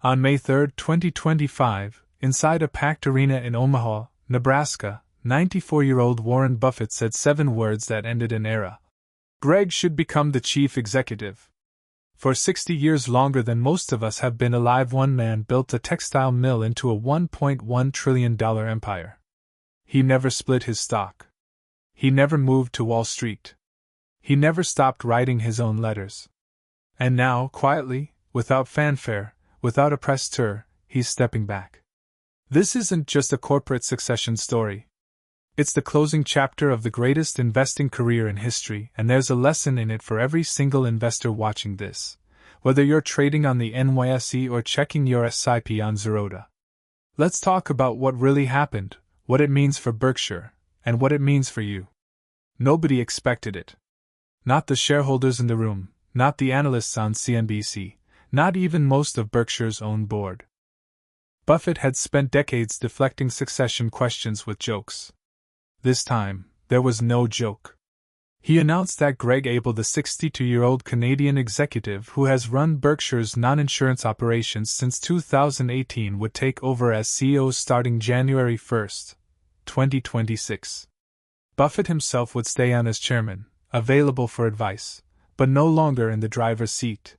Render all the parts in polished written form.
On May 3, 2025, inside a packed arena in Omaha, Nebraska, 94-year-old Warren Buffett said 7 words that ended an era. Greg should become the chief executive. For 60 years longer than most of us have been alive, one man built a textile mill into a $1.1 trillion empire. He never split his stock. He never moved to Wall Street. He never stopped writing his own letters. And now, quietly, without fanfare, without a press tour, he's stepping back. This isn't just a corporate succession story. It's the closing chapter of the greatest investing career in history, and there's a lesson in it for every single investor watching this, whether you're trading on the NYSE or checking your SIP on Zerodha. Let's talk about what really happened, what it means for Berkshire, and what it means for you. Nobody expected it. Not the shareholders in the room, not the analysts on CNBC, not even most of Berkshire's own board. Buffett had spent decades deflecting succession questions with jokes. This time, there was no joke. He announced that Greg Abel, the 62-year-old Canadian executive who has run Berkshire's non-insurance operations since 2018, would take over as CEO starting January 1, 2026. Buffett himself would stay on as chairman, available for advice, but no longer in the driver's seat.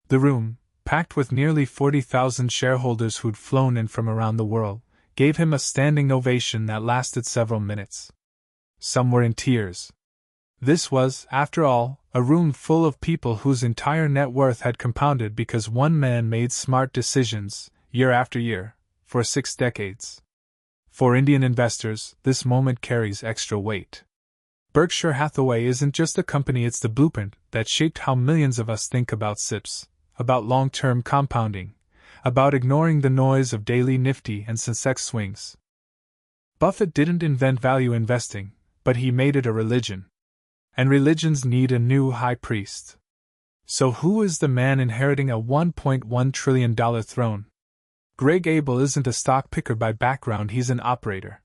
The room, packed with nearly 40,000 shareholders who'd flown in from around the world, gave him a standing ovation that lasted several minutes. Some were in tears. This was, after all, a room full of people whose entire net worth had compounded because one man made smart decisions, year after year, for 6 decades. For Indian investors, this moment carries extra weight. Berkshire Hathaway isn't just a company, it's the blueprint that shaped how millions of us think about SIPs, about long-term compounding, about ignoring the noise of daily Nifty and Sensex swings. Buffett didn't invent value investing, but he made it a religion. And religions need a new high priest. So who is the man inheriting a $1.1 trillion throne? Greg Abel isn't a stock picker by background, he's an operator.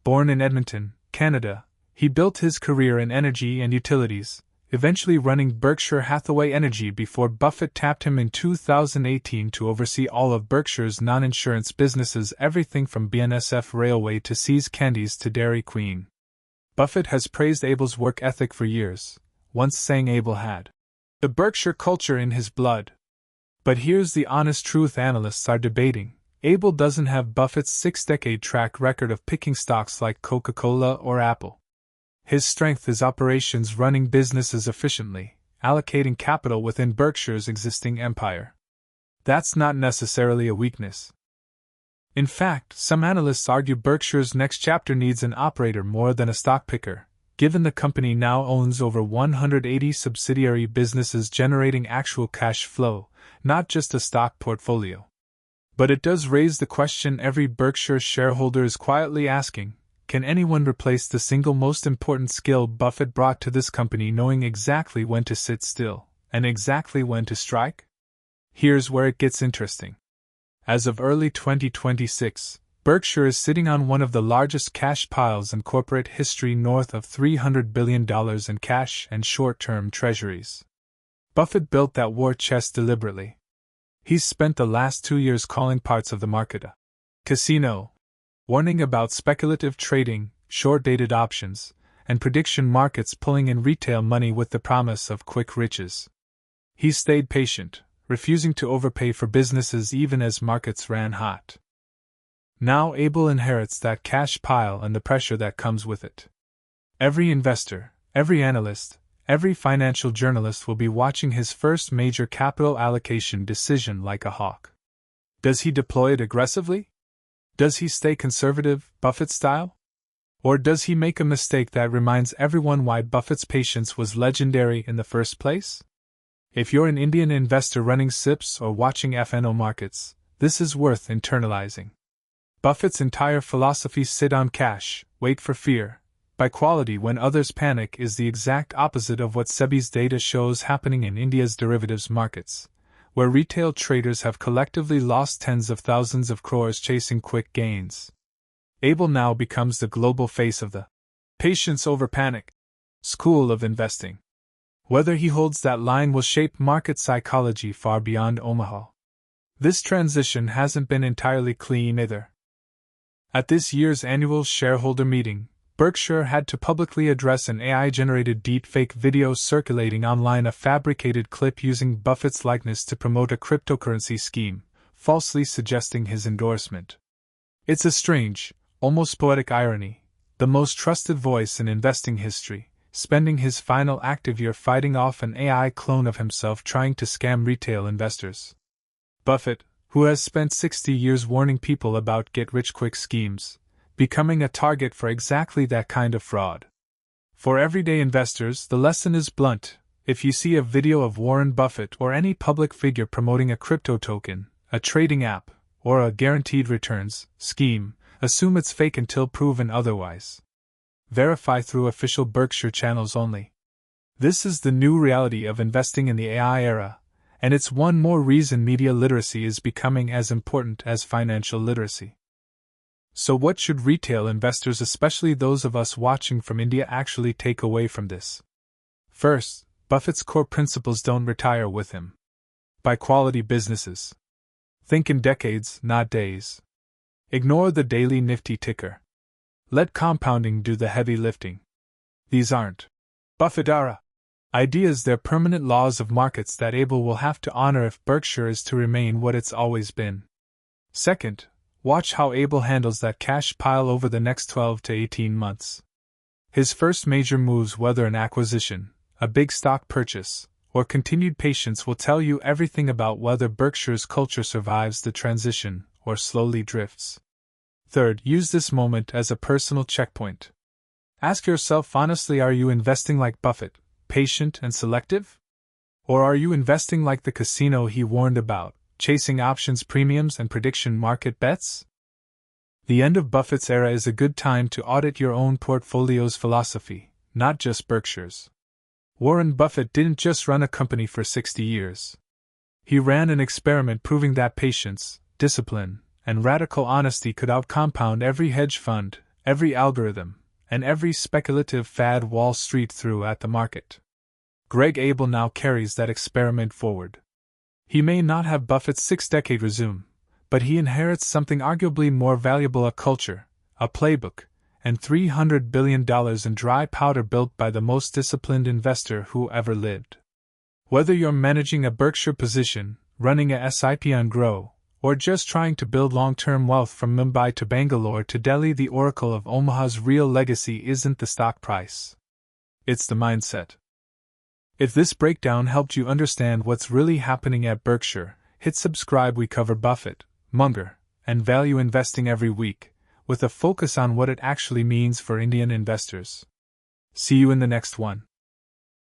Born in Edmonton, Canada, he built his career in energy and utilities, eventually running Berkshire Hathaway Energy before Buffett tapped him in 2018 to oversee all of Berkshire's non-insurance businesses, everything from BNSF Railway to See's Candies to Dairy Queen. Buffett has praised Abel's work ethic for years, once saying Abel had the Berkshire culture in his blood. But here's the honest truth analysts are debating. Abel doesn't have Buffett's 6-decade track record of picking stocks like Coca-Cola or Apple. His strength is operations, running businesses efficiently, allocating capital within Berkshire's existing empire. That's not necessarily a weakness. In fact, some analysts argue Berkshire's next chapter needs an operator more than a stock picker, given the company now owns over 180 subsidiary businesses generating actual cash flow, not just a stock portfolio. But it does raise the question every Berkshire shareholder is quietly asking: can anyone replace the single most important skill Buffett brought to this company, knowing exactly when to sit still and exactly when to strike? Here's where it gets interesting. As of early 2026, Berkshire is sitting on one of the largest cash piles in corporate history, north of $300 billion in cash and short-term treasuries. Buffett built that war chest deliberately. He's spent the last 2 years calling parts of the market a casino, warning about speculative trading, short-dated options, and prediction markets pulling in retail money with the promise of quick riches. He stayed patient, refusing to overpay for businesses even as markets ran hot. Now Abel inherits that cash pile and the pressure that comes with it. Every investor, every analyst, every financial journalist will be watching his first major capital allocation decision like a hawk. Does he deploy it aggressively? Does he stay conservative, Buffett style? Or does he make a mistake that reminds everyone why Buffett's patience was legendary in the first place? If you're an Indian investor running SIPs or watching FNO markets, this is worth internalizing. Buffett's entire philosophy: sit on cash, wait for fear, buy quality when others panic, is the exact opposite of what SEBI's data shows happening in India's derivatives markets, where retail traders have collectively lost tens of thousands of crores chasing quick gains. Abel now becomes the global face of the patience over panic school of investing. Whether he holds that line will shape market psychology far beyond Omaha. This transition hasn't been entirely clean either. At this year's annual shareholder meeting, Berkshire had to publicly address an AI-generated deepfake video circulating online, a fabricated clip using Buffett's likeness to promote a cryptocurrency scheme, falsely suggesting his endorsement. It's a strange, almost poetic irony. The most trusted voice in investing history, spending his final active year fighting off an AI clone of himself trying to scam retail investors. Buffett, who has spent 60 years warning people about get-rich-quick schemes, becoming a target for exactly that kind of fraud. For everyday investors, the lesson is blunt. If you see a video of Warren Buffett or any public figure promoting a crypto token, a trading app, or a guaranteed returns scheme, assume it's fake until proven otherwise. Verify through official Berkshire channels only. This is the new reality of investing in the AI era, and it's one more reason media literacy is becoming as important as financial literacy. So what should retail investors, especially those of us watching from India, actually take away from this? First, Buffett's core principles don't retire with him. Buy quality businesses. Think in decades, not days. Ignore the daily Nifty ticker. Let compounding do the heavy lifting. These aren't Buffett-era ideas, they're permanent laws of markets that Abel will have to honor if Berkshire is to remain what it's always been. Second, watch how Abel handles that cash pile over the next 12 to 18 months. His first major moves, whether an acquisition, a big stock purchase, or continued patience, will tell you everything about whether Berkshire's culture survives the transition or slowly drifts. Third, use this moment as a personal checkpoint. Ask yourself honestly, are you investing like Buffett, patient and selective? Or are you investing like the casino he warned about, chasing options premiums and prediction market bets? The end of Buffett's era is a good time to audit your own portfolio's philosophy, not just Berkshire's. Warren Buffett didn't just run a company for 60 years. He ran an experiment proving that patience, discipline, and radical honesty could outcompound every hedge fund, every algorithm, and every speculative fad Wall Street threw at the market. Greg Abel now carries that experiment forward. He may not have Buffett's 6-decade resume, but he inherits something arguably more valuable: a culture, a playbook, and $300 billion in dry powder built by the most disciplined investor who ever lived. Whether you're managing a Berkshire position, running a SIP on Grow, or just trying to build long-term wealth, from Mumbai to Bangalore to Delhi, the Oracle of Omaha's real legacy isn't the stock price. It's the mindset. If this breakdown helped you understand what's really happening at Berkshire, hit subscribe. We cover Buffett, Munger, and value investing every week, with a focus on what it actually means for Indian investors. See you in the next one.